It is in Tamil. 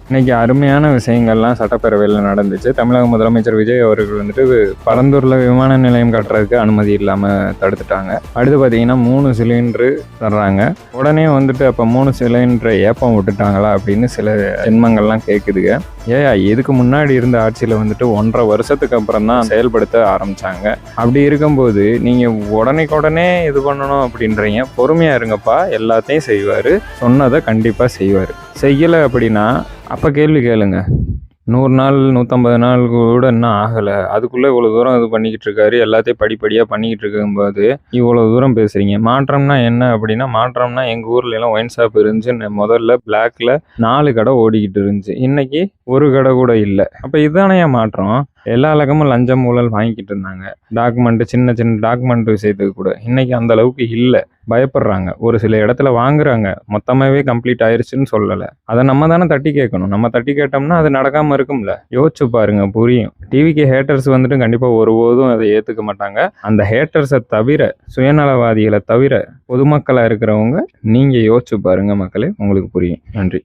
இன்னைக்கு அருமையான விஷயங்கள்லாம் சட்டப்பேரவையில் நடந்துச்சு. தமிழக முதலமைச்சர் விஜய் அவர்கள் வந்துட்டு பரந்தூரில் விமான நிலையம் கட்டுறதுக்கு அனுமதி இல்லாமல் தடுத்துட்டாங்க. அடுத்து பார்த்தீங்கன்னா 3 சிலிண்டரு தர்றாங்க. உடனே வந்துட்டு அப்போ 3 சிலிண்டரை ஏப்பம் விட்டுட்டாங்களா அப்படின்னு சில ஜென்மங்கள்லாம் கேட்குதுங்க. இதுக்கு முன்னாடி இருந்த ஆட்சியில் வந்துட்டு 1.5 வருஷத்துக்கு அப்புறம் தான் செயல்படுத்த ஆரம்பித்தாங்க. அப்படி இருக்கும்போது நீங்கள் உடனே இது பண்ணணும் அப்படின்றீங்க. பொறுமையாக இருங்கப்பா, எல்லாத்தையும் செய்வார், சொன்னதை கண்டிப்பாக செய்வார். செய்யலை அப்படின்னா அப்போ கேள்வி கேளுங்க. 100 நாள் 150 நாள் கூட இன்னும் ஆகலை, அதுக்குள்ளே இவ்வளோ தூரம் இது பண்ணிக்கிட்டு இருக்காரு, எல்லாத்தையும் படிப்படியாக பண்ணிக்கிட்டு இருக்கும்போது இவ்வளோ தூரம் பேசுகிறீங்க. மாற்றம்னா என்ன அப்படின்னா, மாற்றம்னா எங்கள் ஊர்ல எல்லாம் ஒயின் ஷாப் இருந்துச்சு. முதல்ல பிளாக்ல 4 கடை ஓடிக்கிட்டு இருந்துச்சு, இன்னைக்கு ஒரு கடை கூட இல்லை. அப்போ இதுதானே மாற்றம்? எல்லா இலக்கமும் லஞ்சம் ஊழல் வாங்கிக்கிட்டு இருந்தாங்க. டாக்குமெண்ட், சின்ன சின்ன டாக்குமெண்ட் விஷயத்துக்கு கூட இன்னைக்கு அந்த அளவுக்கு இல்லை. பயப்படுறாங்க. ஒரு சில இடத்துல வாங்குறாங்க, மொத்தமாகவே கம்ப்ளீட் ஆயிடுச்சுன்னு சொல்லலை. அதை நம்ம தானே தட்டி கேட்கணும். நம்ம தட்டி கேட்டோம்னா அது நடக்காமல் இருக்கும்ல. யோசிச்சு பாருங்க, புரியும். டிவிக்கு ஹேட்டர்ஸ் வந்துட்டு கண்டிப்பாக ஒருபோதும் அதை ஏற்றுக்க மாட்டாங்க. அந்த ஹேட்டர்ஸை தவிர, சுயநலவாதிகளை தவிர, பொதுமக்களாக இருக்கிறவங்க நீங்கள் யோசிச்சு பாருங்க மக்களே, உங்களுக்கு புரியும். நன்றி.